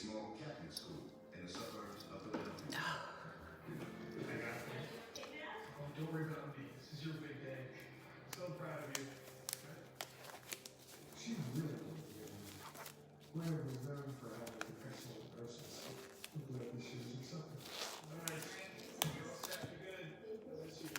small Catholic school in the suburbs of Philadelphia. I got it. Oh, don't worry about me. This is your big day. I'm so proud of you. She's really good. Leonard was known for having an excellent nurses. I'm glad that she was accepted. All right. You're all set. You're good. Let's see.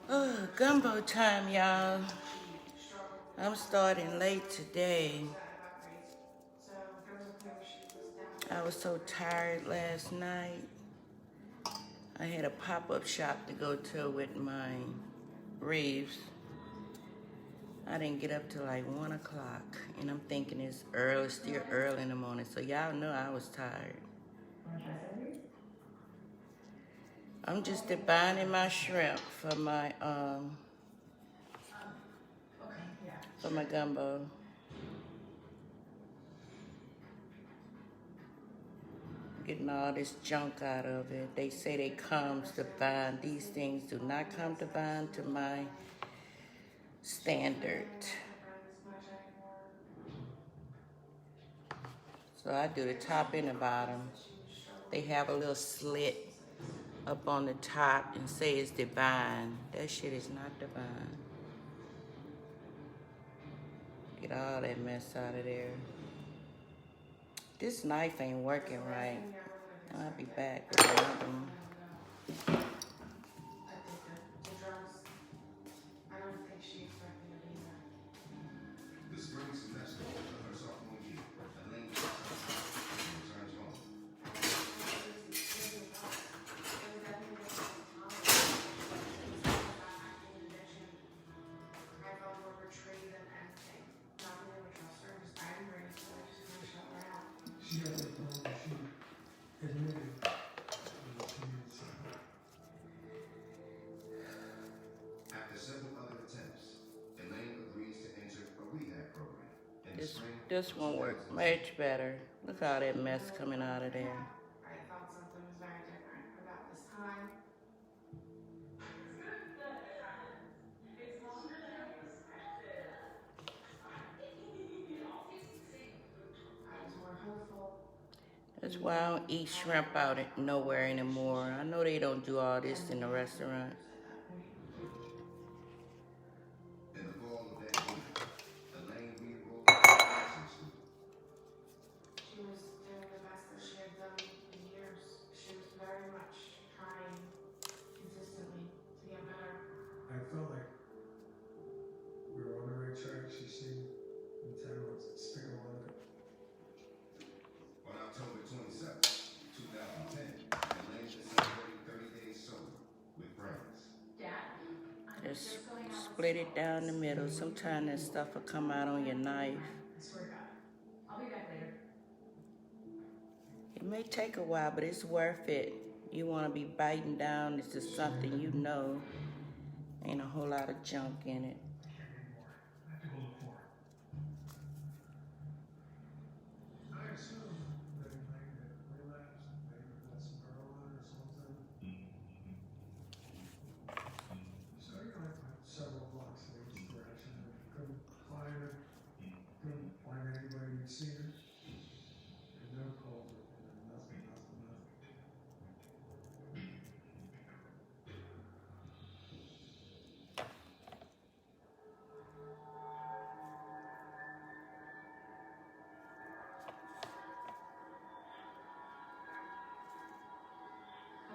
Oh, gumbo time, y'all. I'm starting late today. I was so tired last night. I had a pop-up shop to go to with my Reeves. I didn't get up till like 1 o'clock, and I'm thinking it's early, still early in the morning, so y'all know I was tired. I'm just debining my shrimp for my gumbo. Getting all this junk out of it. They say they comes to bind. These things do not come to bind to my standard. So I do the top and the bottom. They have a little slit up on the top and say it's divine. That shit is not divine. Get all that mess out of there. This knife ain't working right. I'll be back with another one. The spring semester of her sophomore year, Elaine returns home. She had a phone. She admitted after several other attempts, Elaine agrees to enter a rehab program. In the spring, This won't work much better. Look at all that mess coming out of there. I felt something was very different about this time. I was more hopeful. That's why I don't eat shrimp out nowhere anymore. I know they don't do all this in the restaurant. In the fall of that year, Elaine re-enrolled in nursing school. She was doing the best that she had done in years. She was very much trying consistently to get better. I felt like we were on the right track. She seemed intent on sticking with it. On October 27th, 2010, Elaine is celebrating 30 days sober with friends. Just split it down the middle. Sometimes that stuff will come out on your knife. I swear to God. I'll be back later. It may take a while, but it's worth it. You want to be biting down. It's just something you know. Ain't a whole lot of junk in it. I can't read more. I have to go look more. I assume that Elaine had relapsed, maybe had some heroin or something. So you know, I went several blocks in each direction. Couldn't find her. Couldn't find anybody who'd seen her. And no calls or nothing.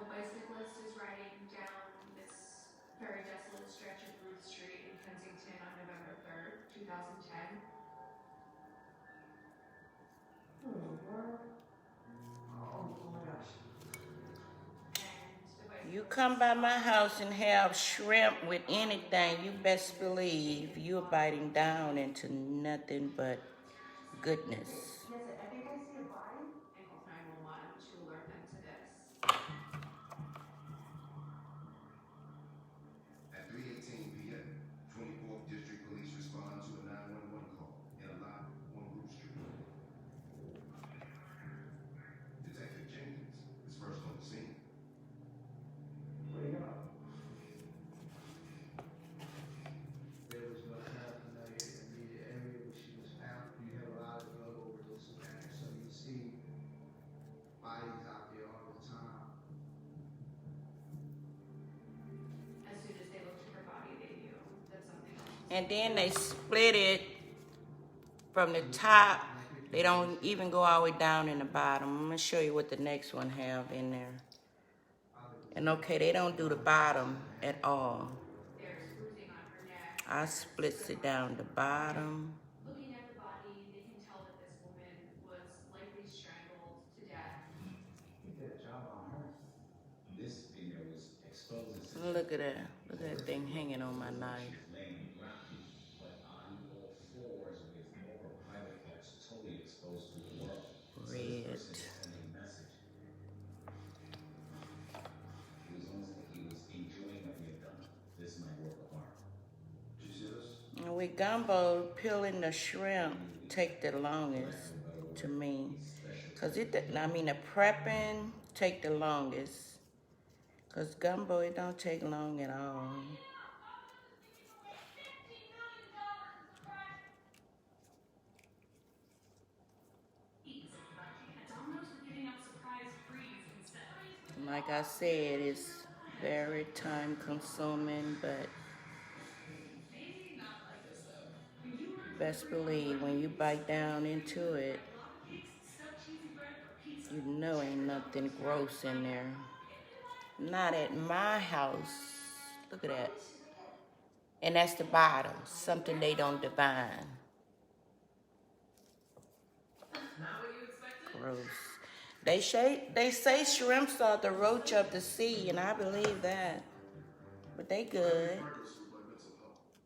A bicyclist is riding down this very desolate stretch of Ruth Street in Kensington on November 3rd, 2010. You come by my house and have shrimp with anything, you best believe you're biting down into nothing but goodness. Yes, I think I see a body. And call 911 to alert them to this. At And then they split it from the top. They don't even go all the way down in the bottom. I'm gonna show you what the next one have in there. And okay, they don't do the bottom at all. There's bruising on her neck. I splits it down the bottom. Looking at the body, they can tell that this woman was likely strangled to death. You did a job on her. This female was exposed. Look at that. Look at that thing hanging on my knife. Laying ground, but on all fours with lower private parts totally exposed to the world. So this Red. person is sending a message. He was almost like he was enjoying what he had done. This is my work of art. Did you see this? And with gumbo, peeling the shrimp take the longest to me. Cause the prepping take the longest. Cause gumbo, it don't take long at all. Like I said, it's very time consuming, but best believe when you bite down into it, you know ain't nothing gross in there. Not at my house. Look at that. And that's the bottom, something they don't divine. Gross. They say shrimps are the roach of the sea, and I believe that. But they good.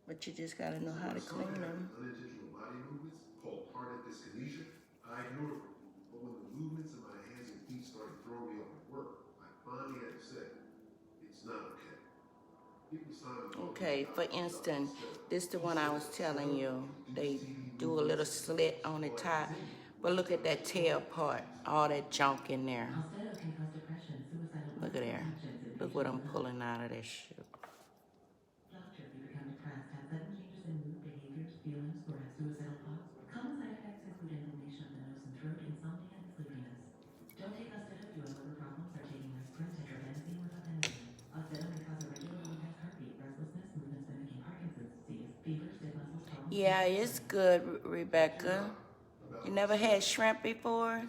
But you just gotta know how to clean them. Unintentional body movements called tardive dyskinesia. I ignored it, but when the movements of my hands and feet started throwing me off at work, I finally had to say, it's not okay. People's time. Okay, for instance, this the one I was telling you. They do a little slit on the top. But look at that tail part, all that junk in there. Look at there. Look what I'm pulling out of this shit. Yeah, it's good, Rebecca. You never had shrimp before?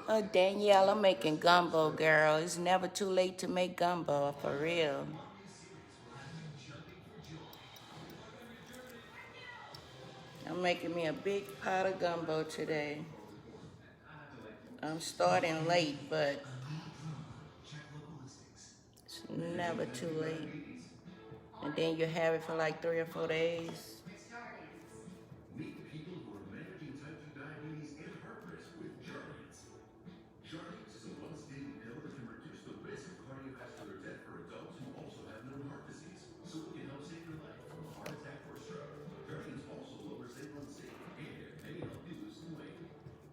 Oh, Daniela making gumbo, girl. It's never too late to make gumbo, for real. I'm making me a big pot of gumbo today. I'm starting late, but it's never too late. And then you have it for like 3 or 4 days. Meet the people who are managing type 2 diabetes and heart risk with Jardiance. Jardiance is a once-daily pill that can reduce the risk of cardiovascular death for adults who also have known heart disease. So it can help save your life from a heart attack or stroke. Jardiance also lowers A1C and may help you lose some weight.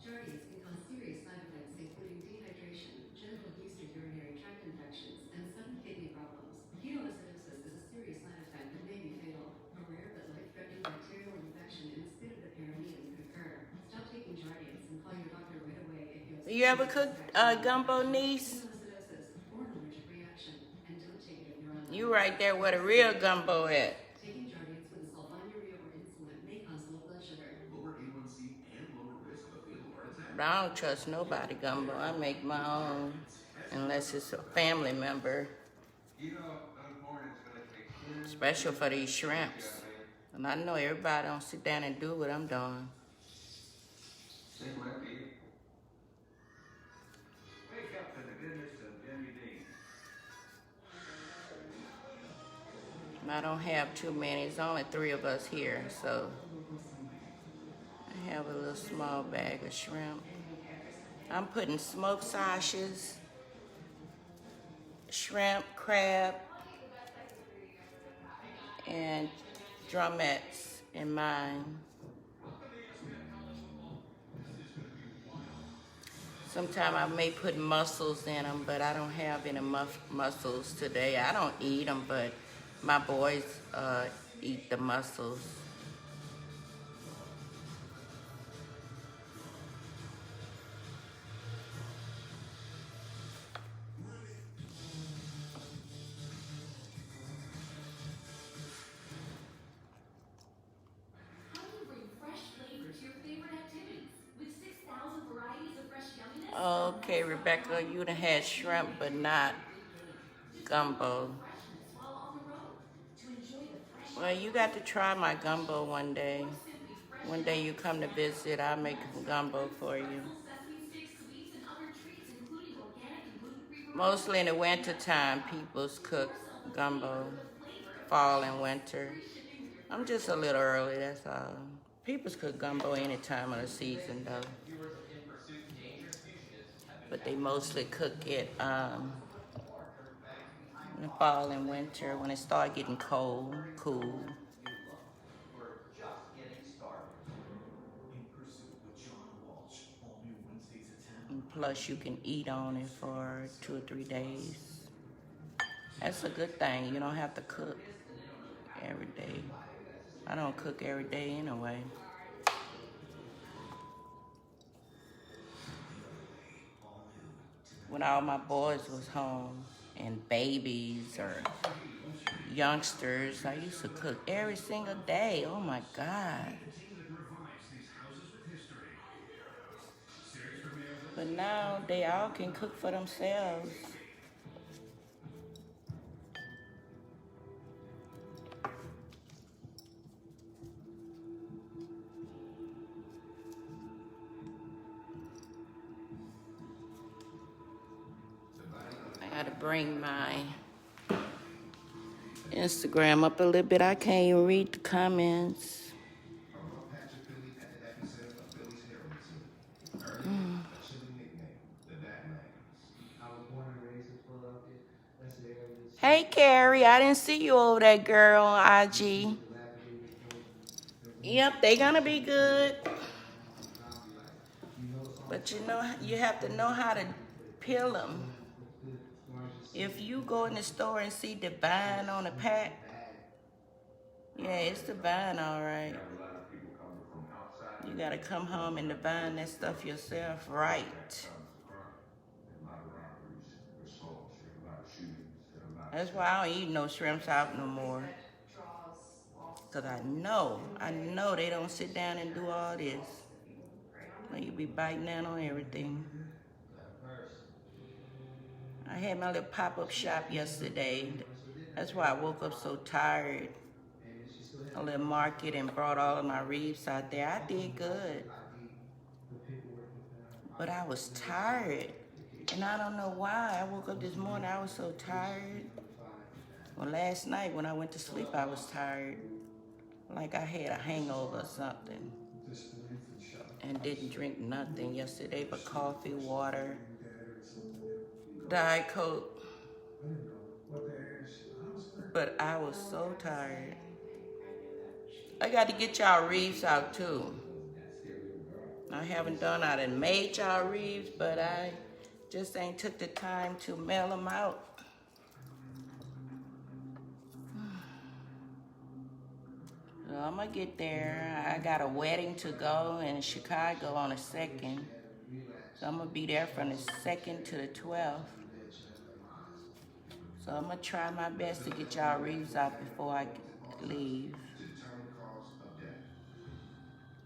Jardiance can cause serious side effects including dehydration, genital yeast or urinary tract infections, and sudden kidney problems. Ketoacidosis is a serious side effect that may be fatal. A rare but life-threatening bacterial infection in the skin of the perineum could occur. Stop taking Jardiance and call your doctor right away if you have You ever cook gumbo, niece? ketoacidosis or an allergic reaction. And don't take it if you're on You right there where the real gumbo at. Taking Jardiance with sulfonylurea or insulin may cause low blood sugar. Lower A1C and lower risk of a fatal heart attack. But I don't trust nobody gumbo. I make my own, unless it's a family member. You know, unborn is gonna take Special for these shrimps. And I know everybody don't sit down and do what I'm doing. It might be. Wake up to the goodness of Jimmy Dean. I don't have too many. It's only 3 of us here, so I have a little small bag of shrimp. I'm putting smoked sausages, shrimp, crab, and drumettes in mine. Sometimes I may put mussels in them, but I don't have any mussels today. I don't eat them, but my boys eat the mussels. Okay, Rebecca, you done had shrimp, but not gumbo. Well, you got to try my gumbo one day. One day you come to visit, I'll make some gumbo for you. Mostly in the winter time, people's cook gumbo. Fall and winter. I'm just a little early, that's all. People's cook gumbo any time of the season, though. But they mostly cook it in the fall and winter when it start getting cold, cool. And plus, you can eat on it for 2 or 3 days. That's a good thing. You don't have to cook every day. I don't cook every day anyway. When all my boys was home and babies or youngsters, I used to cook every single day. Oh my God. But now they all can cook for themselves. I gotta bring my Instagram up a little bit. I can't even read the comments. Hey, Carrie, I didn't see you over there, girl, on IG. Yep, they gonna be good. But you know, you have to know how to peel them. If you go in the store and see the vine on the pack, yeah, it's the vine, all right. You gotta come home and divine that stuff yourself right. That's why I don't eat no shrimps out no more. Cause I know they don't sit down and do all this. Now you be biting down on everything. I had my little pop-up shop yesterday. That's why I woke up so tired. A little market and brought all of my reefs out there. I did good. But I was tired. And I don't know why. I woke up this morning, I was so tired. Well, last night when I went to sleep, I was tired. Like I had a hangover or something. And didn't drink nothing yesterday but coffee, water, Diet Coke. But I was so tired. I got to get y'all reefs out too. I haven't done, I done made y'all reefs, but I just ain't took the time to mail them out. So I'm gonna get there. I got a wedding to go in Chicago on the 2nd. So I'm gonna be there from the 2nd to the 12th. So I'm gonna try my best to get y'all reefs out before I leave.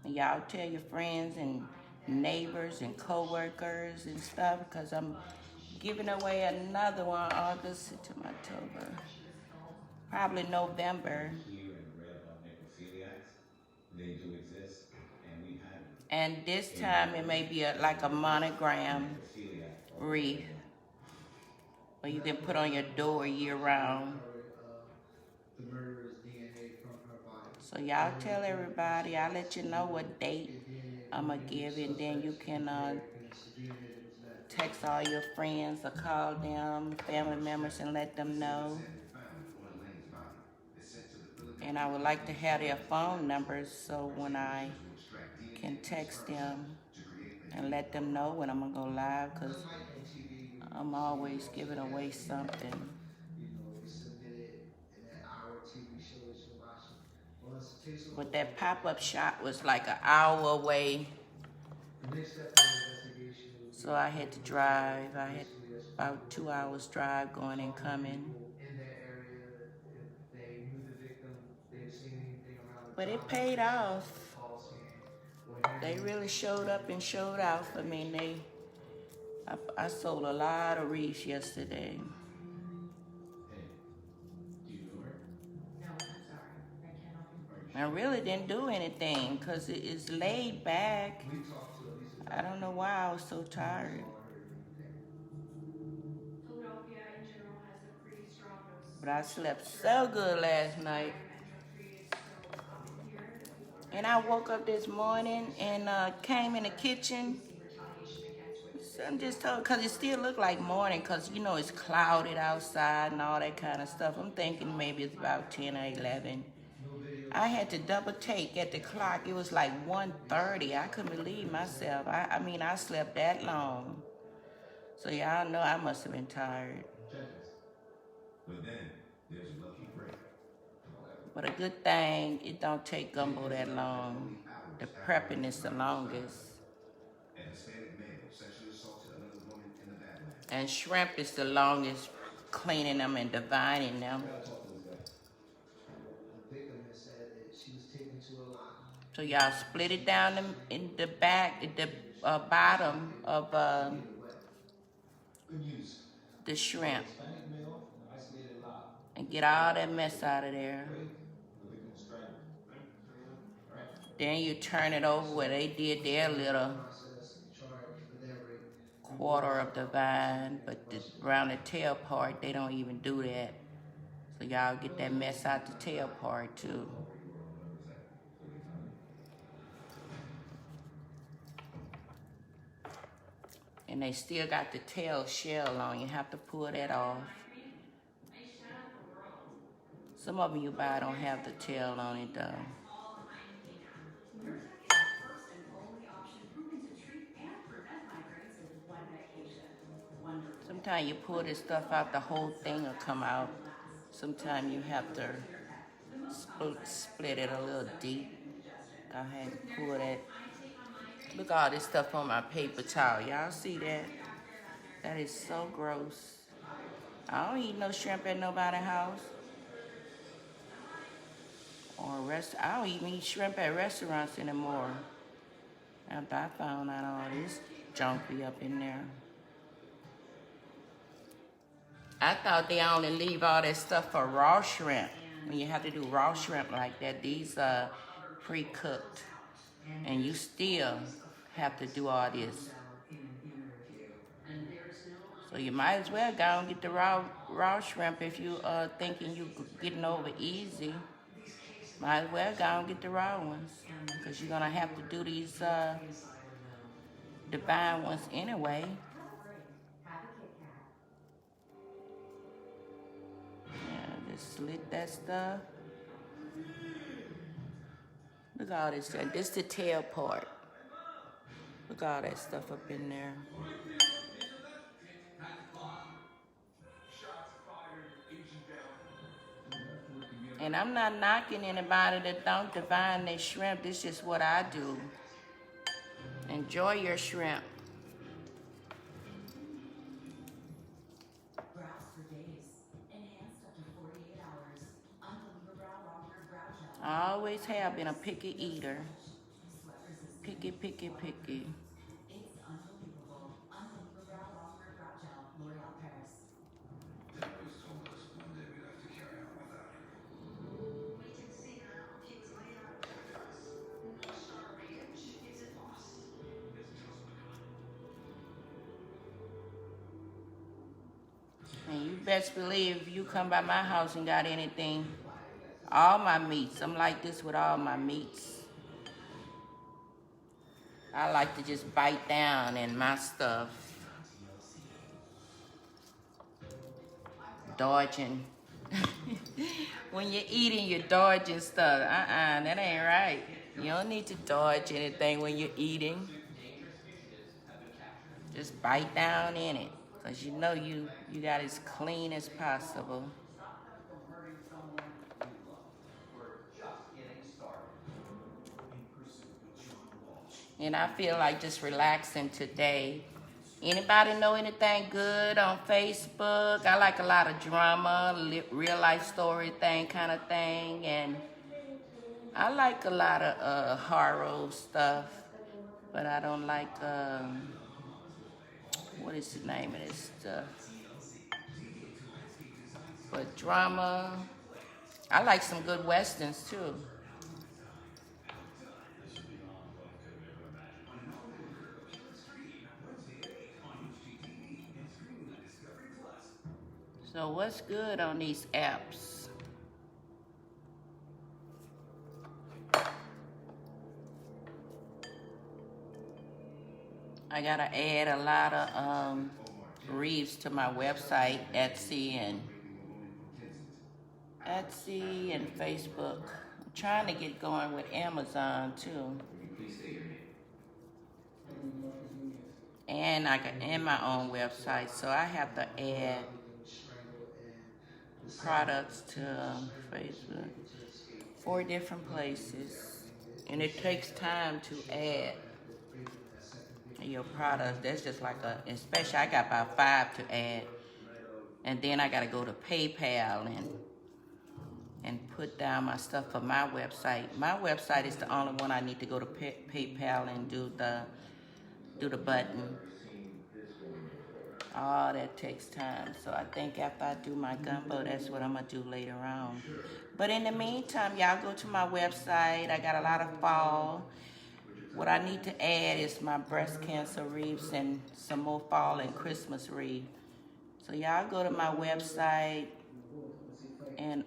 And y'all tell your friends and neighbors and co-workers and stuff, because I'm giving away another one August, September, October, probably November. They do exist, and we have. And this time it may be like a monogram wreath, where you can put on your door year round. So y'all tell everybody. I'll let you know what date I'm gonna give, and then you can text all your friends or call them, family members, and let them know. And I would like to have their phone numbers so when I can text them and let them know when I'm gonna go live, because I'm always giving away something. But that pop-up shop was like an hour away. So I had to drive. I had about 2 hours drive going and coming. But it paid off. They really showed up and showed out for me. I sold a lot of reefs yesterday. Hey, do you know her? No, I'm sorry. I can't help you. I really didn't do anything because it's laid back. I don't know why I was so tired. Philadelphia in general has a pretty strong nose. But I slept so good last night. And I woke up this morning and came in the kitchen. So I'm just told, because it still looked like morning, because, you know, it's clouded outside and all that kind of stuff. I'm thinking maybe it's about 10 or 11. I had to double take at the clock. It was like 1:30. I couldn't believe myself. I mean, I slept that long. So y'all know I must have been tired. But then there's Lucky Break. But a good thing, it don't take gumbo that long. The prepping is the longest. An Hispanic male sexually assaulted another woman in the Badlands. And shrimp is the longest, cleaning them and dividing them. So y'all split it down in the back, the bottom of Good news. the shrimp. Hispanic male, isolated lot. And get all that mess out of there. The victim strangled. Alright. Then you turn it over where they did their little quarter of the vine, but around the tail part, they don't even do that. So y'all get that mess out the tail part too. And they still got the tail shell on. You have to pull that off. Some of them you buy don't have the tail on it though. Sometimes you pull this stuff out, the whole thing will come out. Sometimes you have to split it a little deep. Go ahead and pull that. Look at all this stuff on my paper towel. Y'all see that? That is so gross. I don't eat no shrimp at nobody's house. Or I don't even eat shrimp at restaurants anymore. After I found out all this junk be up in there. I thought they only leave all that stuff for raw shrimp. When you have to do raw shrimp like that, these are pre-cooked. And you still have to do all this. So you might as well go and get the raw shrimp if you are thinking you getting over easy. Might as well go and get the raw ones. Because you're going to have to do these divine ones anyway. Yeah, just slit that stuff. Look at all this stuff. This is the tail part. Look at all that stuff up in there. And I'm not knocking anybody that don't divine their shrimp. This is just what I do. Enjoy your shrimp. Brows for days. Enhanced up to 48 hours. Unbelievable brow longer brow gel. I always have been a picky eater. Sweat resistant. Picky, picky, picky. It's unbelievable. Unbelievable brow longer brow gel. L'Oreal Paris. They always told us one day we'd have to carry on without her. Wait and see now. He was laid out of paradise. No star range. Is it lost? And you best believe if you come by my house and got anything, all my meats. I'm like this with all my meats. I like to just bite down in my stuff. Dodging. When you're eating, you're dodging stuff. That ain't right. You don't need to dodge anything when you're eating. Just bite down in it. Because you know you got as clean as possible. And I feel like just relaxing today. Anybody know anything good on Facebook? I like a lot of drama, real life story thing kind of thing. And I like a lot of horror stuff. But I don't like what is the name of this stuff? But drama. I like some good westerns too. So what's good on these apps? I gotta add a lot of reads to my website, Etsy and Facebook. I'm trying to get going with Amazon too. And I got my own website, so I have to add products to Facebook. 4 different places. And it takes time to add your product. That's just like especially I got about 5 to add. And then I gotta go to PayPal and put down my stuff for my website. My website is the only one I need to go to PayPal and do the button. All that takes time. So I think after I do my gumbo, that's what I'm gonna do later on. But in the meantime, y'all go to my website. I got a lot of fall. What I need to add is my breast cancer wreaths and some more fall and Christmas wreath. So y'all go to my website and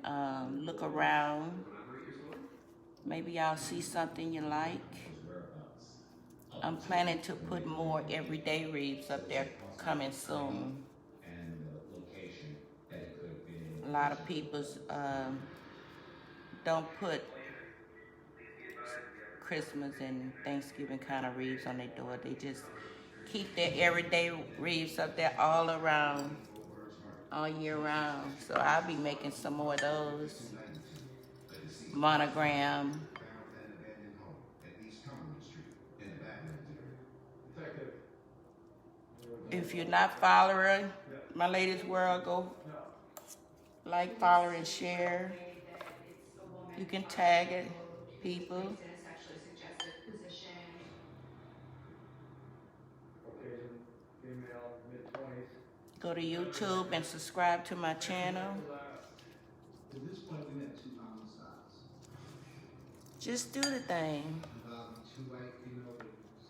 look around. Maybe y'all see something you like. I'm planning to put more everyday wreaths up there coming soon. A lot of people don't put Christmas and Thanksgiving kind of wreaths on their door. They just keep their everyday wreaths up there all around, all year round. So I'll be making some more of those. Monogram. If you're not following My Latest World, go like, follow, and share. You can tag it, people. Go to YouTube and subscribe to my channel. At this point, we met 2 homicides. Just do the thing. Involving 2 white females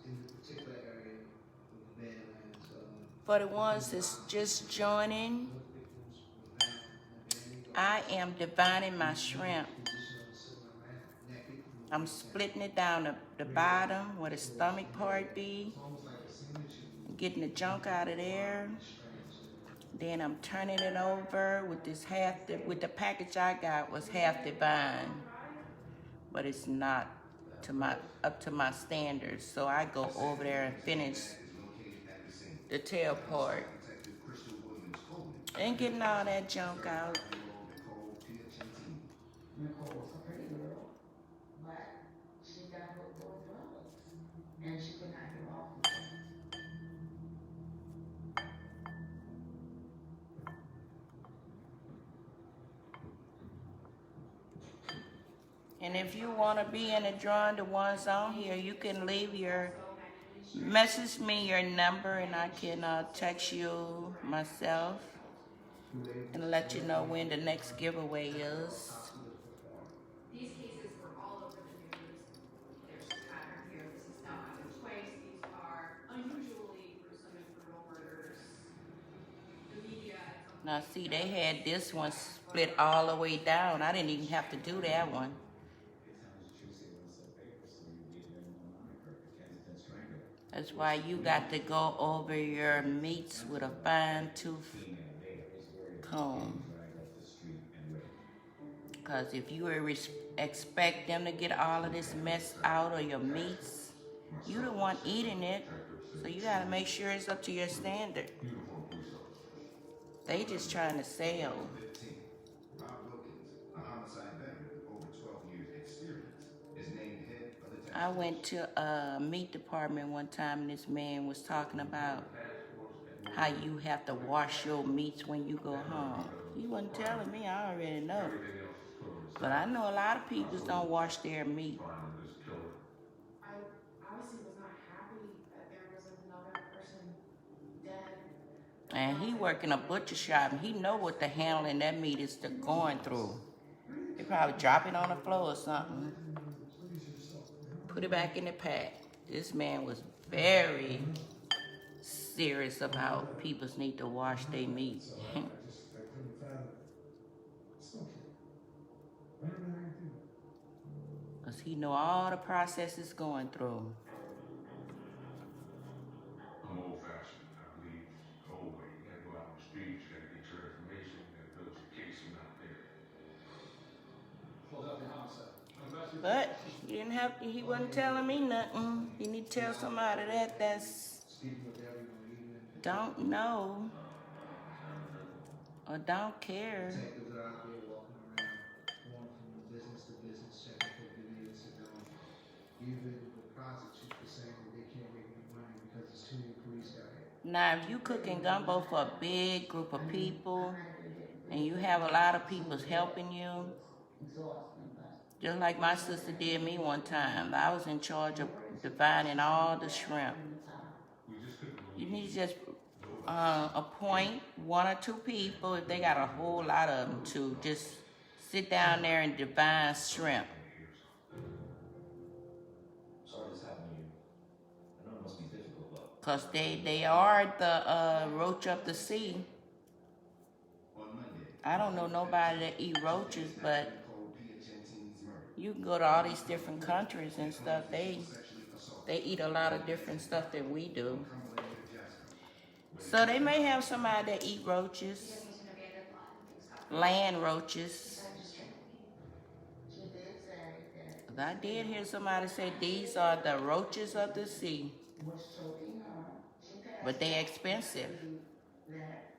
in the particular area of the Badlands. For the ones that's just joining, Both victims were found in abandoned I am dividing my shrimp. condition of the silver naked. I'm splitting it down the bottom where the stomach part be, Almost like a signature. getting the junk out of there. Then I'm turning it over with this with the package I got was half divine, but it's not up to my standards. So I go over there and finish the tail part and getting all that junk out. Nicole was a pretty girl, but she got hooked on drugs, and she could not get off of it. And if you want to be in the drawing, the ones on here, you can message me your number and I can text you myself and let you know when the next giveaway is. These cases were all over the news. There's a pattern here. This has now happened twice. These are unusually gruesome and brutal murders. The media. Now see, they had this one split all the way down. I didn't even have to do that one. That's why you got to go over your meats with a fine tooth comb. Because if you expect them to get all of this mess out of your meats, you the one eating it, so you got to make sure it's up to your standard. They just trying to sell. Rob Wilkins, a homicide veteran with over 12 years experience, is named head of the task I went to a meat department one time and this man was talking about how you have to wash your meats when you go home. He wasn't telling me, I already know. But I know a lot of people don't wash their meat. I honestly was not happy that there was another person dead And he work in a butcher shop, and he know what the handling that meat is going through. They probably drop it on the floor or something. Put it back in the pack. This man was very serious about people need to wash their meat. So I couldn't find it. It's okay. I don't know how you do it. Because he know all the processes going through. I'm old fashioned. I believe the old way. You gotta go out in the streets, you gotta get your information, you gotta build your case from out there. Philadelphia homicide. But he didn't have. He wasn't telling me nothing. You need to tell somebody that's Speaking with everyone, even don't know or don't care. Detectives are out there walking around, going from business to business, checking for videos to know. Even the prostitutes are saying that they can't make any money because there's too many police out here. Now, if you cooking gumbo for a big group of people, and you have a lot of people helping you, just like my sister did me one time. I was in charge of dividing all the shrimp. You need to just appoint 1 or 2 people, if they got a whole lot of them, to just sit down there and divide shrimp. Sorry this happened to you. I know it must be difficult, but Because they are the roach of the sea. on Monday, I don't know nobody that eat roaches, but Nicole Piacente's murder. you can go to all these different countries and stuff. They eat a lot of different stuff than we do. So they may have somebody that eat roaches, It's an abandoned lot and things got land roaches. She did say that 'Cause I did hear somebody say these are the roaches of the sea, was choking her. She passed but they expensive. that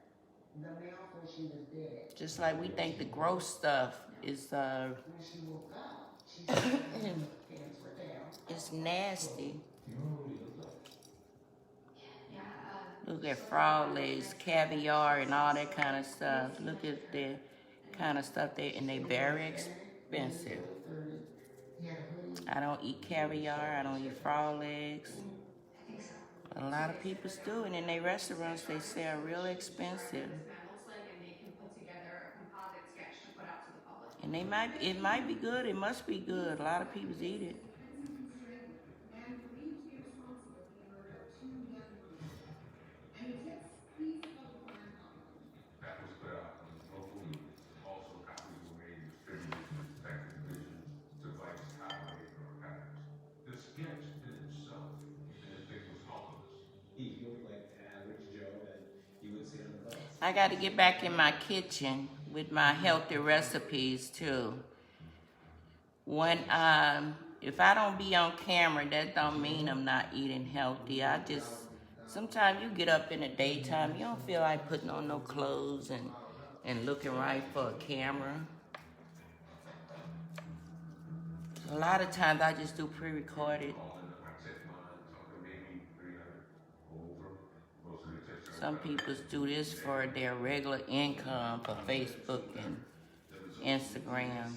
the male thought she was dead. Just like we think the gross stuff is When she woke up, she said her pants were down. it's nasty. Yeah, Look at frog legs, caviar, and all that kind of stuff. Look at the kind of stuff and they very expensive. He had a hoodie. I don't eat caviar. I don't eat frog legs. I think so. But a lot of people do, and in their restaurants they sell real expensive. This man looks like, and they can put together a composite sketch to put out to the public. And it might be good. It must be good. A lot of people eat it. That was put out in local news. Also, copies were made and distributed to detective divisions, device highway or patterns. The sketch in itself, and the thing was harmless. he looked like an average Joe that you would see on the bus. I got to get back in my kitchen with my healthy recipes too. When if I don't be on camera, that don't mean I'm not eating healthy. Sometimes you get up in the daytime, you don't feel like putting on no clothes and looking right for a camera. A lot of times I just do pre-recorded. Some people do this for their regular income for Facebook and Instagram.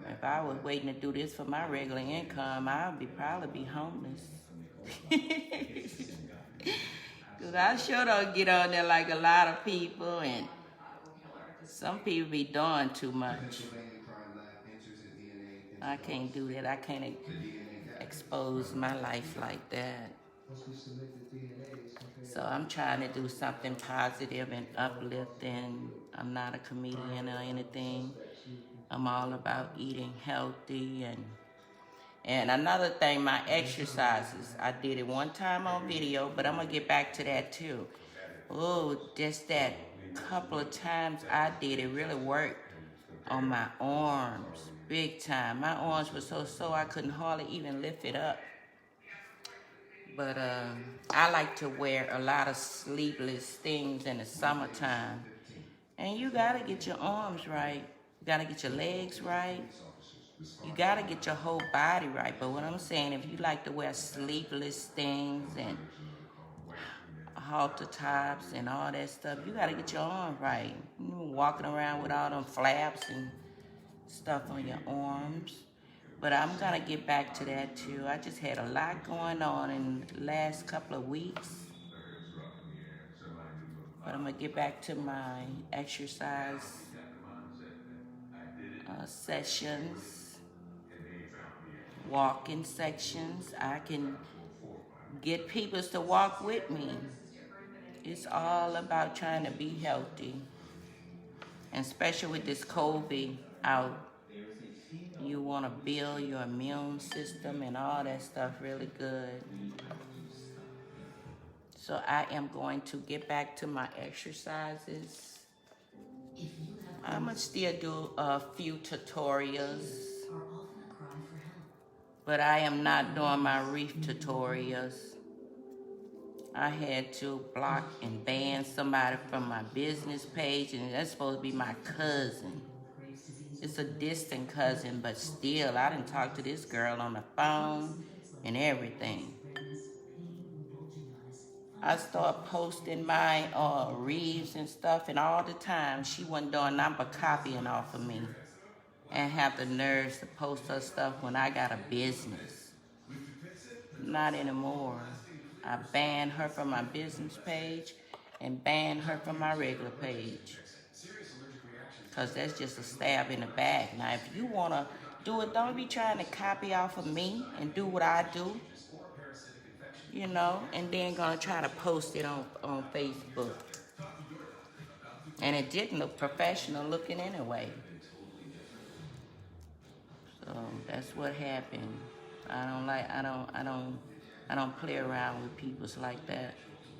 If I was waiting to do this for my regular income, I'd probably be homeless. Cause I sure don't get on there like a lot of people, and some people be doing too much. I can't do that. I can't expose my life like that. Once we submit the DNAs, compared So I'm trying to do something positive and uplifting. I'm not a comedian or anything. I'm all about eating healthy and another thing, my exercises. I did it one time on video, but I'm gonna get back to that too. Oh, just that couple of times I did it really worked on my arms, big time. My arms were so sore I couldn't hardly even lift it up. But I like to wear a lot of sleeveless things in the summertime. And you gotta get your arms right. You gotta get your legs right. You gotta get your whole body right. But what I'm saying, if you like to wear sleeveless things and halter tops and all that stuff, you gotta get your arms right. You walking around with all them flaps and stuff on your arms. But I'm gonna get back to that too. I just had a lot going on in the last couple of weeks. But I'm gonna get back to my exercise sessions, walking sections. I can get people to walk with me. It's all about trying to be healthy. And especially with this COVID out, you want to build your immune system and all that stuff really good. So I am going to get back to my exercises. I'm going to still do a few tutorials, but I am not doing my reef tutorials. I had to block and ban somebody from my business page, and that's supposed to be my cousin. It's a distant cousin, but still, I didn't talk to this girl on the phone and everything. I started posting my reads and stuff, and all the time she wasn't doing nothing but copying off of me, and have the nerves to post her stuff when I got a business. Not anymore. I banned her from my business page and banned her from my regular page. Because that's just a stab in the back. Now, if you want to do it, don't be trying to copy off of me and do what I do, you know, and then going to try to post it on Facebook. And it didn't look professional looking anyway. So that's what happened. I don't play around with people like that,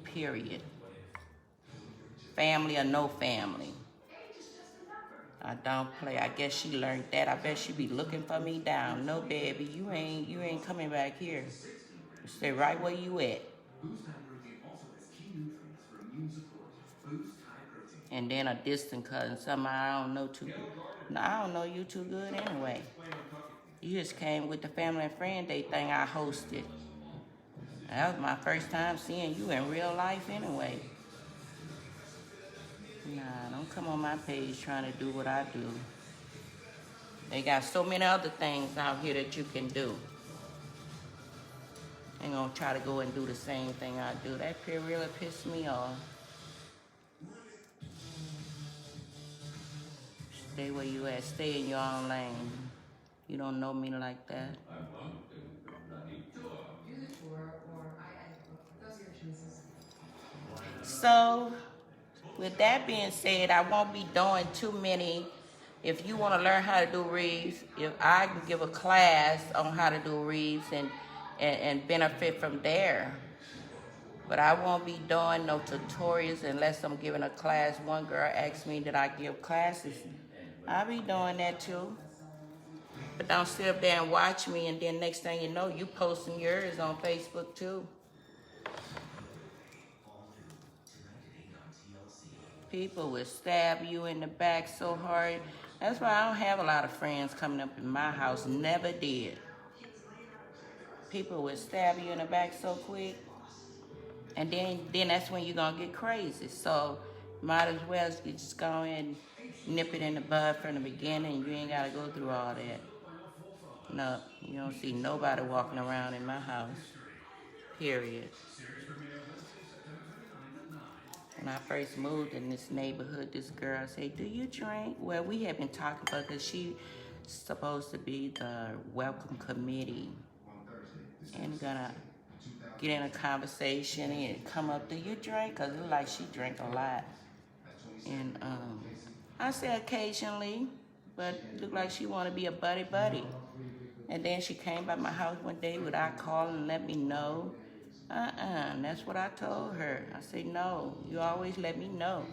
period. Family or no family. I don't play. I guess she learned that. I bet she be looking for me down. No, baby, you ain't coming back here. Stay right where you at. And then a distant cousin, somebody I don't know too good. No, I don't know you too good anyway. You just came with the family and friend day thing I hosted. That was my first time seeing you in real life anyway. Nah, don't come on my page trying to do what I do. They got so many other things out here that you can do. Ain't gonna try to go and do the same thing I do. That really pissed me off. Stay where you at. Stay in your own lane. You don't know me like that. So, with that being said, I won't be doing too many. If you want to learn how to do reads, if I can give a class on how to do reads and benefit from there. But I won't be doing no tutorials unless I'm giving a class. One girl asked me that I give classes. I'll be doing that too. But don't sit up there and watch me, and then next thing you know, you posting yours on Facebook too. People will stab you in the back so hard. That's why I don't have a lot of friends coming up in my house. Never did. People will stab you in the back so quick. And then that's when you're going to get crazy. So might as well just go and nip it in the bud from the beginning. You ain't got to go through all that. No, you don't see nobody walking around in my house. Period. When I first moved in this neighborhood, this girl said, "Do you drink?" Well, we had been talking about because she's supposed to be the welcome committee. And gonna get in a conversation and come up, "Do you drink?" Because it looked like she drank a lot. And I said occasionally, but it looked like she want to be a buddy. And then she came by my house one day without calling and let me know. And that's what I told her. I said, no, you always let me know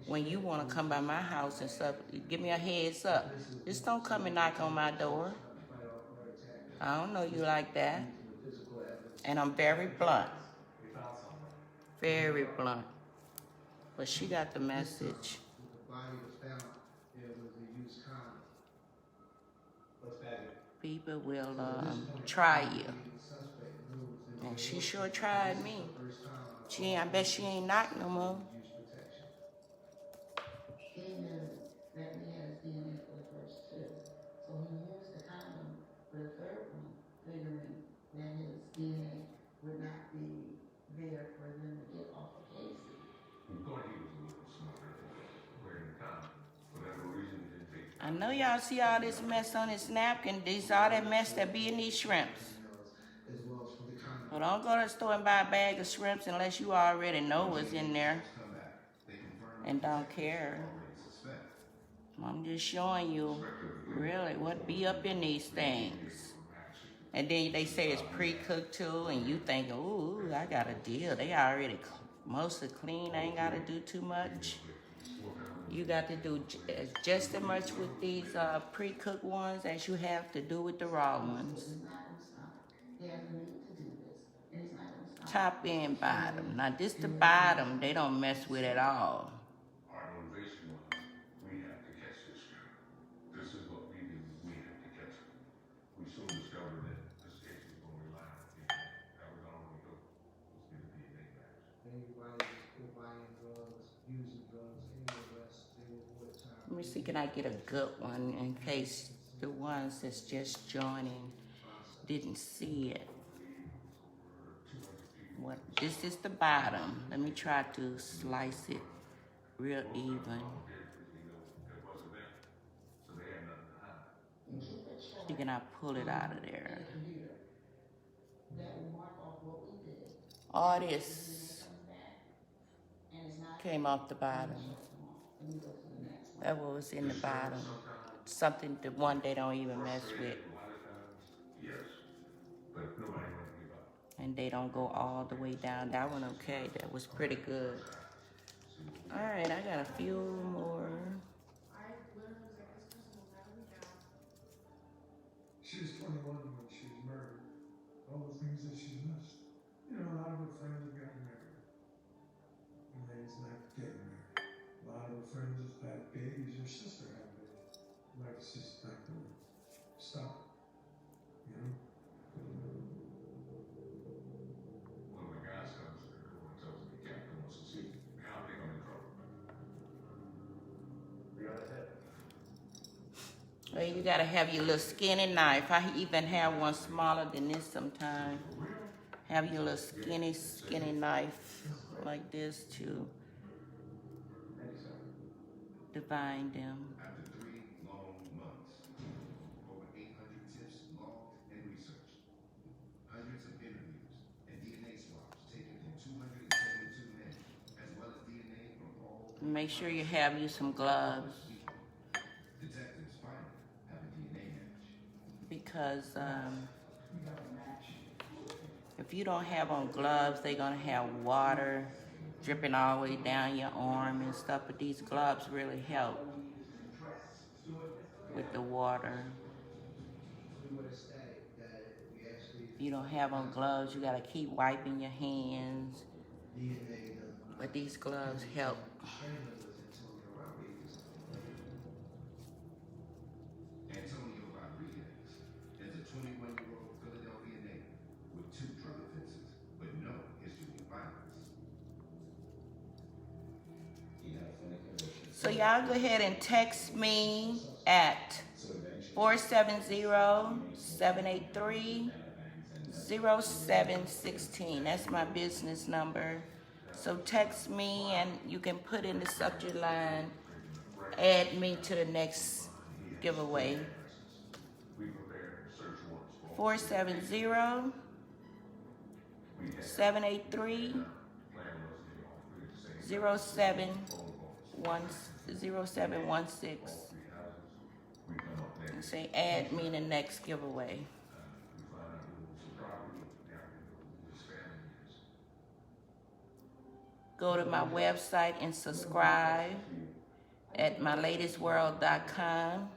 when you want to come by my house and stuff. Give me a heads up. Just don't come and knock on my door. I don't know you like that. And I'm very blunt. Very blunt. But she got the message. The body was found, there was a used condom. What's that? People will try you. And she sure tried me. I bet she ain't knocked no more. Amen. That man has DNA for the first two. So he used the condom for the third one, figuring that his DNA would not be there for them to get off of Casey. He thought he was I know y'all see all this mess on this napkin. These all that mess that be in these shrimps. As well as for the condom. So don't go to the store and buy a bag of shrimps unless you already know what's in there and don't care. I'm just showing you really what be up in these things. And then they say it's pre-cooked too, and you think, ooh, I got a deal. They already mostly clean. I ain't got to do too much. You got to do just as much with these pre-cooked ones as you have to do with the raw ones. It's not gonna stop. He has a need to do this, and it's not gonna stop. Top and bottom. Now this the bottom they don't mess with at all. Our motivation was, we have to catch this girl. This is what we do, we have to catch her. We soon discovered that this case was going to rely on DNA. That was our only goal, was to get a DNA match. Anybody who's buying drugs, using drugs, any of us, they will avoid time. Let me see, can I get a good one in case the ones that's just joining didn't see it? What? This is the bottom. Let me try to slice it real even. It wasn't them, so they had nothing to hide. And keep it short. See, can I pull it out of there? Computer. That will mark off what we did. All When this it comes back, and it's not. came off the bottom. Let me go to the next one. That was in the bottom. Something the one they don't even mess with. A lot of times, yes, but nobody wanted to give up. And they don't go all the way down. That one okay. That was pretty good. All right, I got a few more. She was 21 when she was murdered. All the things that she missed. You know, a lot of her friends have gotten married. And they's not getting married. A lot of her friends have had babies. Her sister had babies. Like, she's not gonna stop. You know? One of the guys comes to the door and tells me, Captain wants to see me. Now I think I'm in trouble. We got ahead. Well, you gotta have your little skinny knife. I even have one smaller than this sometimes. Have your little skinny knife like this to divide them. After 3 long months, over 800 tips logged and researched, hundreds of interviews and DNA swabs taken from 272 men, as well as DNA from all Make sure you have you some gloves people. Detectives finally have a DNA match. because if you don't have on gloves, they're gonna have water dripping all the way down your arm and stuff. But these gloves really help with the water. We would have stated that we actually, If you don't have on gloves, you gotta keep wiping your hands. DNA doesn't. But these gloves help. Antonio Rodriguez is a 21-year-old Philadelphia native with 2 drug offenses, but no history of violence. He had a funny conviction. So y'all go ahead and text me at 470-783-0716. That's my business number. So text me and you can put in the subject line, add me to the next giveaway. We prepared search warrants for 470-783-0716. And say add me in the next giveaway. Go to my website and subscribe at mylatestworld.com.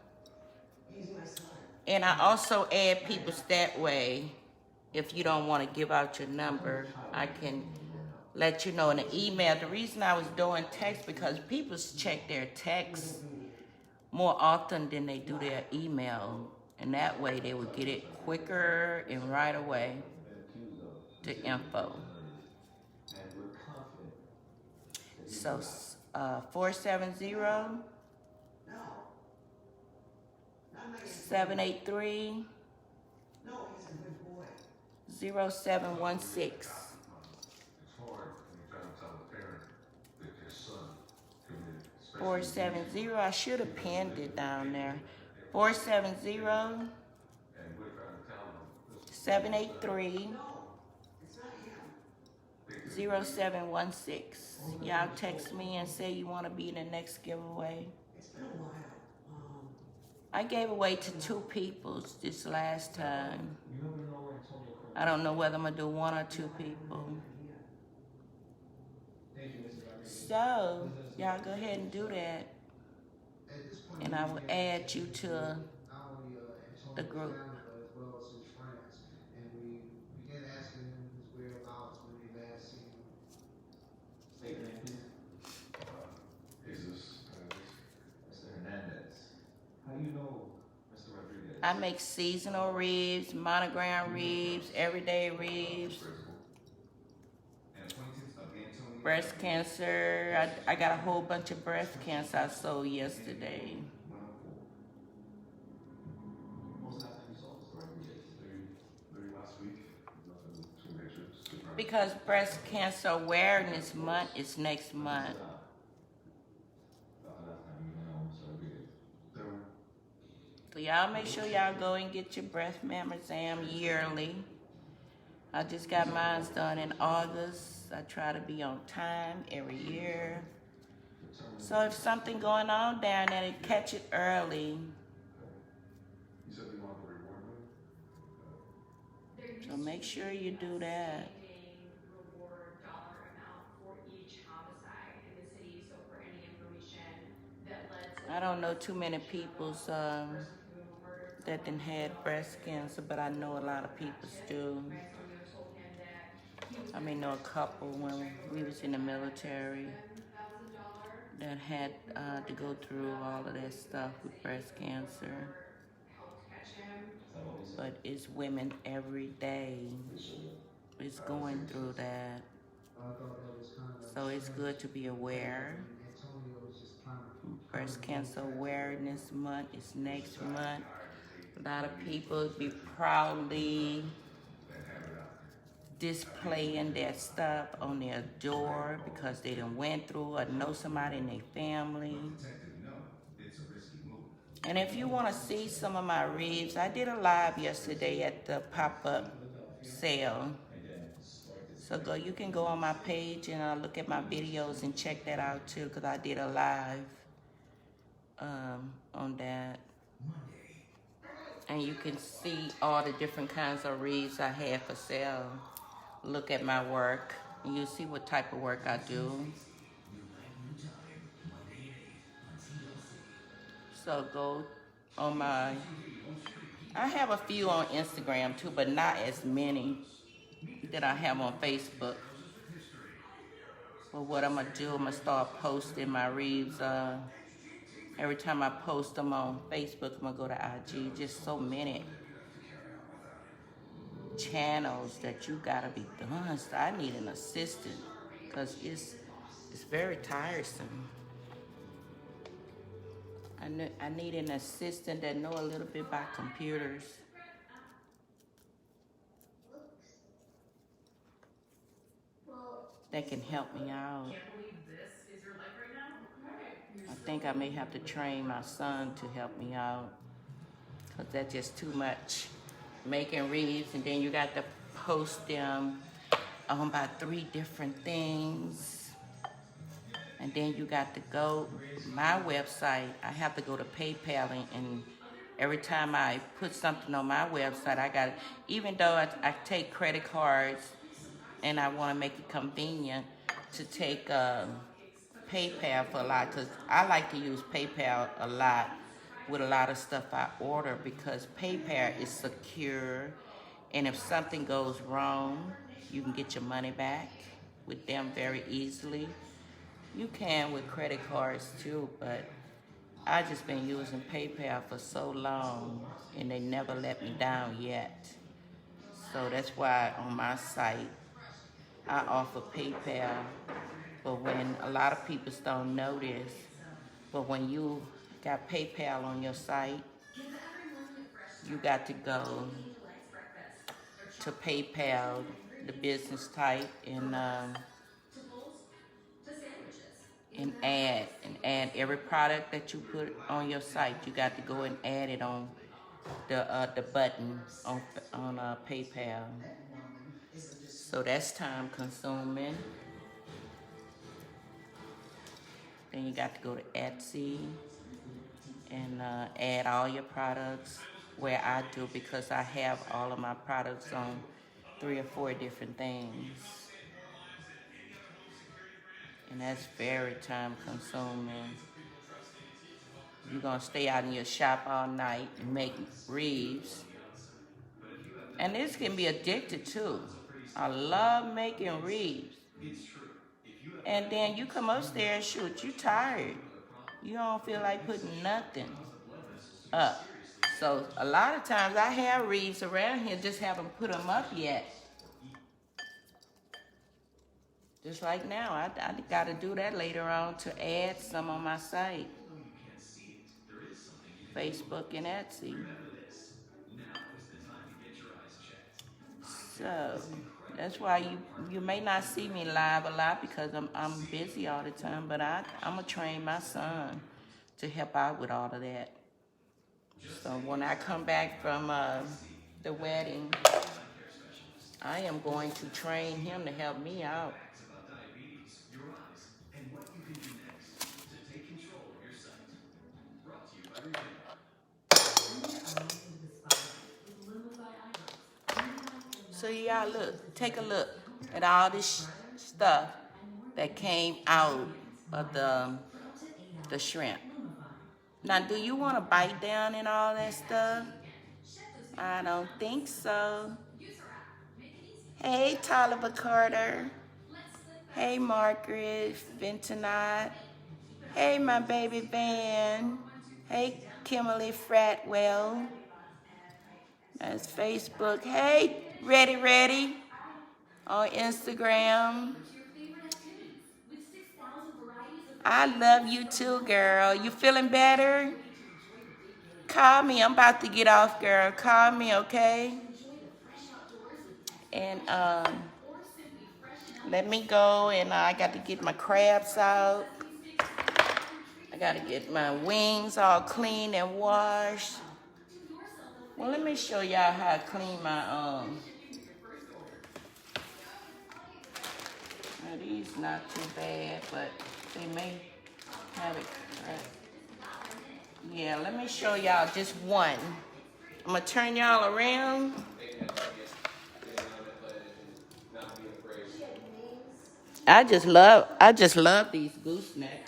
And I also add people that way. If you don't want to give out your number, I can let you know in the email. The reason I was doing text because people check their text more often than they do their email. And that way they would get it quicker and right away to info. So 470-783-0716. It's hard when you try to tell a parent that their son committed 470. I should have pinned it down there. 470 And we're trying to tell them, this 783 It's not him. 0716. Y'all text me and say you want to be in the next giveaway. It's been a while. I gave away to 2 people this last time. I don't know whether I'm going to do 1 or 2 people. Thank you, Mr. Rodriguez. So, y'all go ahead and do that. At this point, And I will add you to not only the Antonio's group. family, but as well as his friends. And we began asking him his whereabouts when we last seen him. State your name, please. Jesus, Mr. Hernandez. How do you know Mr. Rodriguez? I make seasonal ribs, monogram ribs, everyday ribs, And acquaintance of Antonio. breast cancer. I got a whole bunch of breast cancer I sold yesterday. When was the last time you saw Mr. Rodriguez? maybe last week, nothing too major. Just good time. Because breast cancer awareness month is next month. About the last time you know Mr. Rodriguez. There- So y'all make sure y'all go and get your breast mammogram yearly. I just got mine done in August. I try to be on time every year. So if something going on down there, catch it early. You said you want the reward money? There used So make sure you do that. reward dollar amount for each homicide in the city. So for any information that led to I don't know too many people's that done had breast cancer, but I know a lot of people do. Antonio told him that he was I mean, know a couple when we was in the military $7,000 that had to go through all of that stuff with breast cancer. helped catch him. Is that what we said? But it's women every day is going through that. I thought that was kind of. So it's good to be aware. Antonio was just trying to. Breast Cancer Awareness Month is next month. A lot of people be proudly displaying their stuff on their door because they done went through or know somebody in their family. And if you want to see some of my ribs, I did a live yesterday at the pop-up sale. So you can go on my page and look at my videos and check that out too, because I did a live on that. And you can see all the different kinds of ribs I have for sale. Look at my work, and you'll see what type of work I do. So go on my, I have a few on Instagram too, but not as many that I have on Facebook. But what I'm gonna do, I'm gonna start posting my ribs. Every time I post them on Facebook, I'm gonna go to IG. Just so many channels that you gotta be done. So I need an assistant because it's very tiresome. I need an assistant that know a little bit about computers. That can help me out. Can't believe this is your life right now. I think I may have to train my son to help me out because that's just too much. Making ribs and then you got to post them on about 3 different things. And then you got to go, my website, I have to go to PayPal and every time I put something on my website, I got, even though I take credit cards and I want to make it convenient to take PayPal for a lot, because I like to use PayPal a lot with a lot of stuff I order because PayPal is secure, and if something goes wrong, you can get your money back with them very easily. You can with credit cards too, but I just been using PayPal for so long and they never let me down yet. So that's why on my site, I offer PayPal, but when a lot of people don't know this, but when you got PayPal on your site, you got to go to PayPal, the business type, and and add every product that you put on your site. You got to go and add it on the button on PayPal. So that's time consuming. Then you got to go to Etsy and add all your products where I do, because I have all of my products on 3 or 4 different things. And that's very time consuming. You're gonna stay out in your shop all night and make wreaths. And this can be addicted too. I love making wreaths. And then you come upstairs, shoot, you tired. You don't feel like putting nothing up. So a lot of times I have wreaths around here, just haven't put them up yet. Just like now, I got to do that later on to add some on my site. Facebook and Etsy. So that's why you may not see me live a lot, because I'm busy all the time, but I'm gonna train my son to help out with all of that. So when I come back from the wedding, I am going to train him to help me out. So y'all look, take a look at all this stuff that came out of the shrimp. Now, do you want to bite down and all that stuff? I don't think so. Hey, Toliver Carter. Hey, Margaret Fentonot. Hey, my baby Van. Hey, Kimberly Fratwell. That's Facebook. Hey, Ready on Instagram. I love you too, girl. You feeling better? Call me. I'm about to get off, girl. Call me, okay? And let me go, and I got to get my crabs out. I got to get my wings all clean and washed. Well, let me show y'all how I clean my now these not too bad, but they may have it correct. Yeah, let me show y'all just one. I'm gonna turn y'all around. I just love these goosenecks.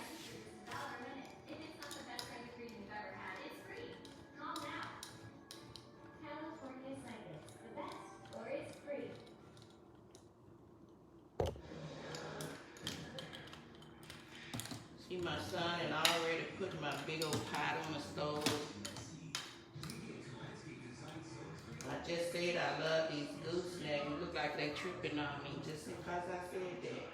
See my son and I already put my big old pot on the stove. I just said I love these goosenecks. It look like they tripping on me just because I said that.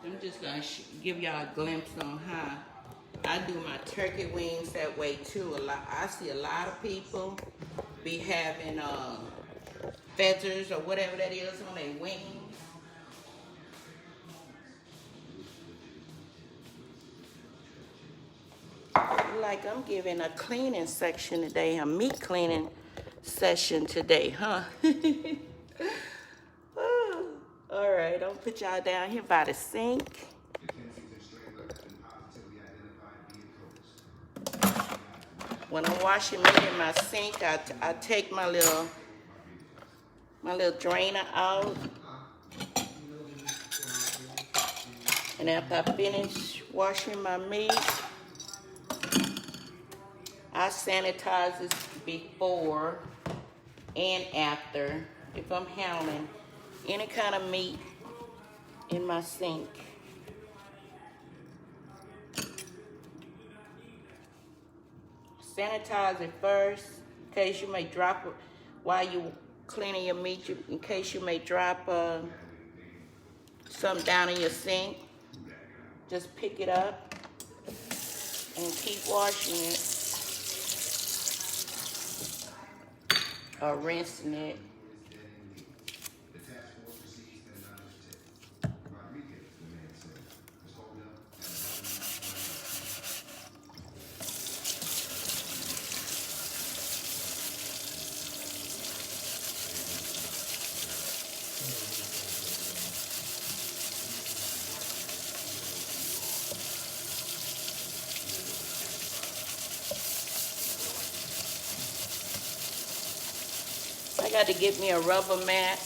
I'm just gonna give y'all a glimpse on how I do my turkey wings that way too. I see a lot of people be having feathers or whatever that is on their wings. Like I'm giving a cleaning section today, a meat cleaning session today, huh? All right, I'm gonna put y'all down here by the sink. When I'm washing meat in my sink, I take my little drainer out. And after I finish washing my meat, I sanitize this before and after if I'm handling any kind of meat in my sink. Sanitize it first, in case you may drop it while you cleaning your meat, in case you may drop something down in your sink. Just pick it up, and keep washing it or rinsing it. The task force receives an anonymous tip. Rodriguez, the man said, was holed up at I got to get me a rubber mat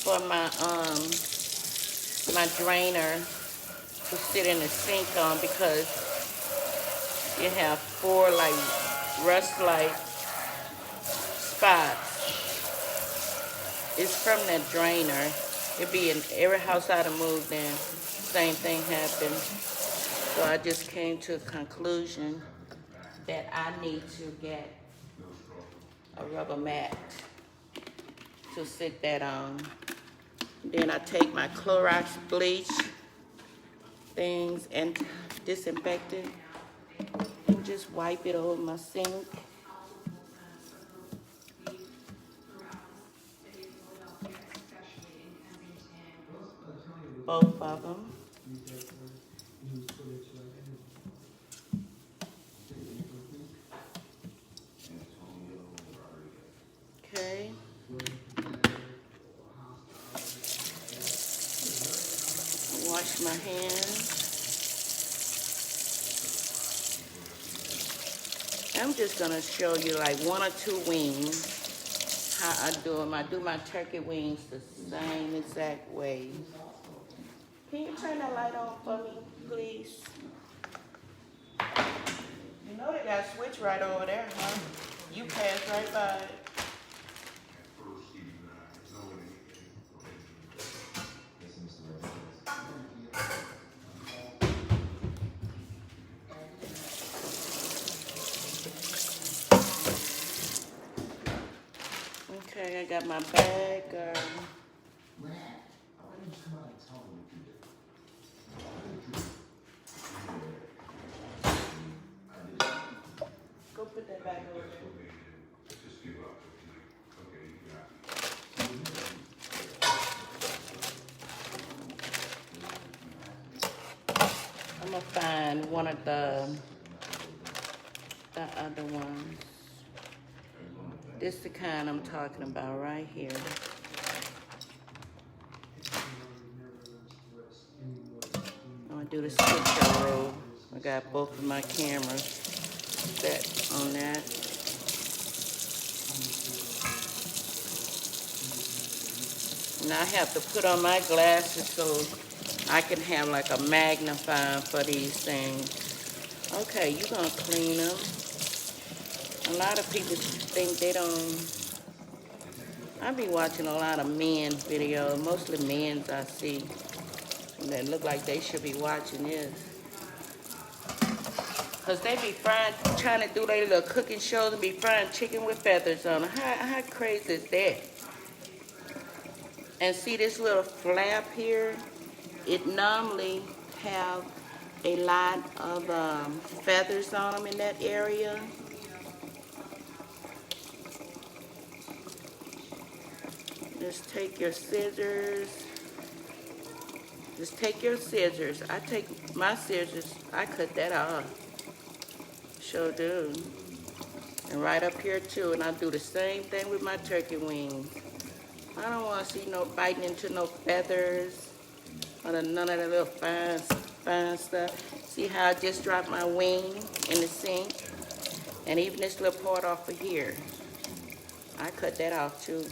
for my drainer to sit in the sink on because you have 4 like rust-like spots. It's from the drainer. It be in every house I'd have moved in, same thing happened. So I just came to a conclusion that I need to get a rubber mat to sit that on. Then I take my Clorox bleach things and disinfectant and just wipe it over my sink. Both of them. Okay. Wash my hands. I'm just gonna show you like 1 or 2 wings, how I do them. I do my turkey wings the same exact way. Can you turn that light on for me, please? You know they got a switch right over there, huh? You passed right by it. Okay, I got my bag. Go put that back over there. I'm gonna find one of the other ones. This is the kind I'm talking about right here. I'm gonna do the switch roll. I got both of my cameras set on that. Now I have to put on my glasses so I can have like a magnifying for these things. Okay, you're gonna clean them. A lot of people think they don't. I be watching a lot of men videos, mostly men's I see, that look like they should be watching this. Cause they be frying, trying to do their little cooking shows and be frying chicken with feathers on it. How crazy is that? And see this little flap here? It normally have a lot of feathers on them in that area. Just take your scissors. Just take your scissors. I take my scissors, I cut that off. Sure do. And right up here too, and I do the same thing with my turkey wings. I don't want to see no biting into no feathers or none of that little fine stuff. See how I just dropped my wing in the sink? And even this little part off of here, I cut that off too.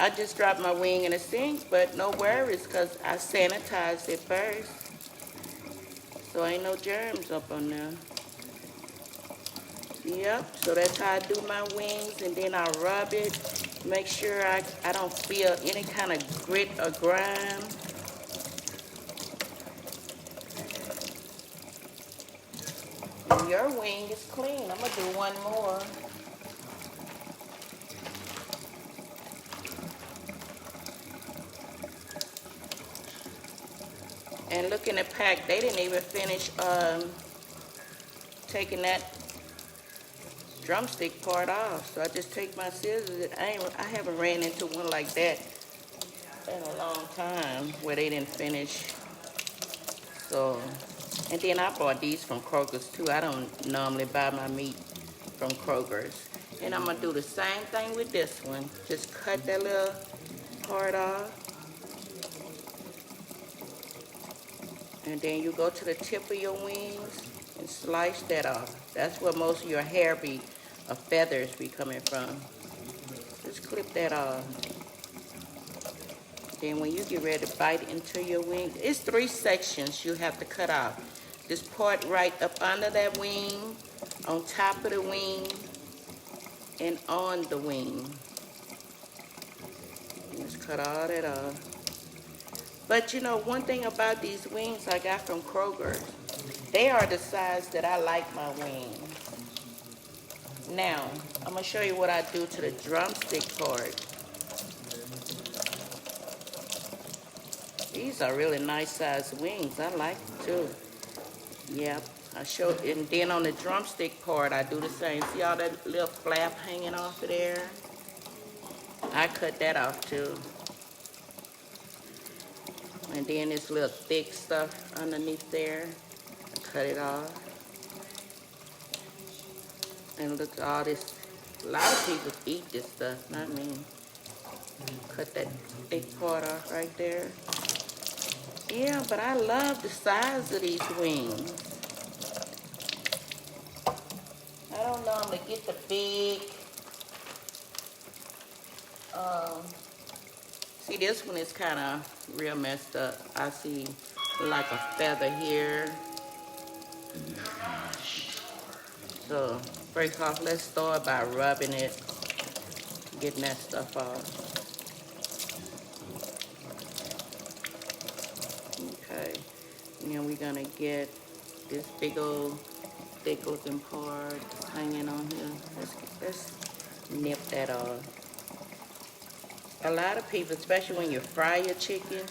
I just dropped my wing in the sink, but no worries because I sanitized it first. So ain't no germs up on there. Yep, so that's how I do my wings, and then I rub it. Make sure I don't feel any kind of grit or grime. And your wing is clean. I'm gonna do one more. And look in the pack, they didn't even finish taking that drumstick part off. So I just take my scissors. I haven't ran into one like that in a long time where they didn't finish. So, and then I bought these from Kroger's too. I don't normally buy my meat from Kroger's. And I'm gonna do the same thing with this one. Just cut that little part off. And then you go to the tip of your wings and slice that off. That's where most of your hair feathers be coming from. Just clip that off. Then when you get ready to bite into your wing, it's 3 sections you have to cut off. This part right up under that wing, on top of the wing, and on the wing. Just cut all that off. But you know, one thing about these wings I got from Kroger, they are the size that I like my wings. Now, I'm gonna show you what I do to the drumstick part. These are really nice sized wings. I like them too. Yep. And then on the drumstick part, I do the same. See all that little flap hanging off of there? I cut that off too. And then this little thick stuff underneath there, I cut it off. And look at all this. A lot of people eat this stuff, not me. Cut that thick part off right there. Yeah, but I love the size of these wings. I don't normally get the big. See, this one is kind of real messed up. I see like a feather here. So, break off. Let's start by rubbing it, getting that stuff off. Okay, and then we're gonna get this big old thick looking part hanging on here. Let's nip that off. A lot of people, especially when you fry your chicken,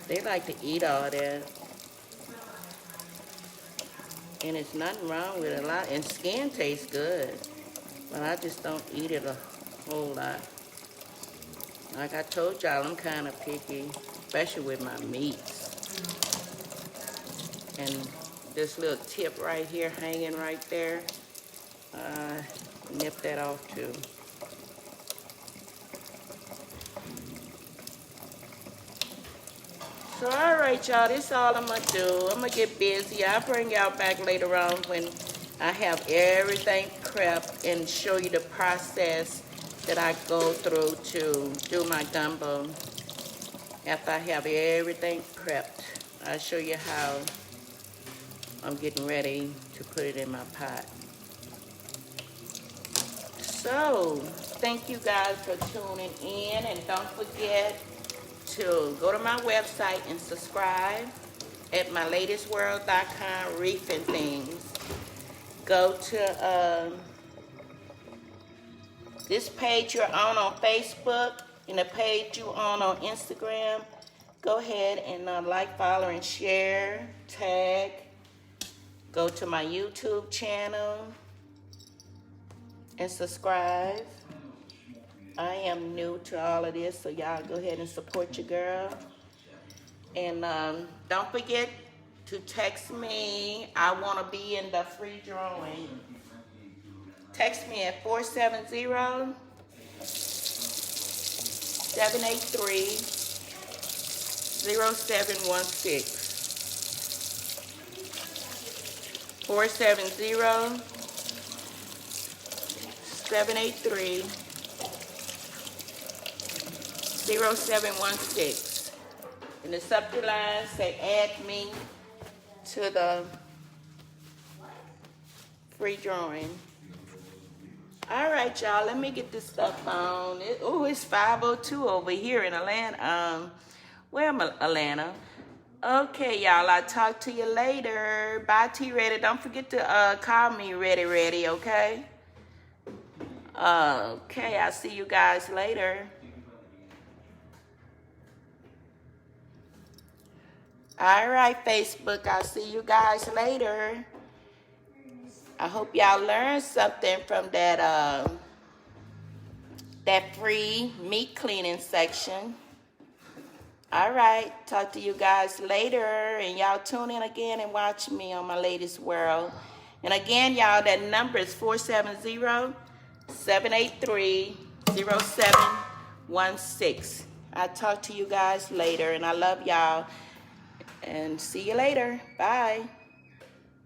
they like to eat all that. And it's nothing wrong with it a lot. And skin tastes good, but I just don't eat it a whole lot. Like I told y'all, I'm kind of picky, especially with my meats. And this little tip right here, hanging right there, nip that off too. So, all right, y'all, this is all I'm going to do. I'm going to get busy. I'll bring y'all back later on when I have everything prepped and show you the process that I go through to do my gumbo. After I have everything prepped, I'll show you how I'm getting ready to put it in my pot. So, thank you guys for tuning in, and don't forget to go to my website and subscribe at mylatestworld.com, reefing things. Go to this page you're on Facebook and the page you're on Instagram. Go ahead and like, follow, and share, tag. Go to my YouTube channel and subscribe. I am new to all of this, so y'all go ahead and support your girl. And don't forget to text me. I want to be in the free drawing. Text me at 470-783-0716. 470-783-0716. In the subject line, say add me to the free drawing. All right, y'all, let me get this stuff on. It's 5:02 over here in Atlanta. Where am I, Atlanta? Okay, y'all, I'll talk to you later. Bye, T-Ready. Don't forget to call me Ready, okay? Okay, I'll see you guys later. All right, Facebook. I'll see you guys later. I hope y'all learned something from that free meat cleaning section. All right, talk to you guys later, and y'all tune in again and watch me on my latest world. And again, y'all, that number is 470-783-0716. I'll talk to you guys later, and I love y'all. And see you later. Bye.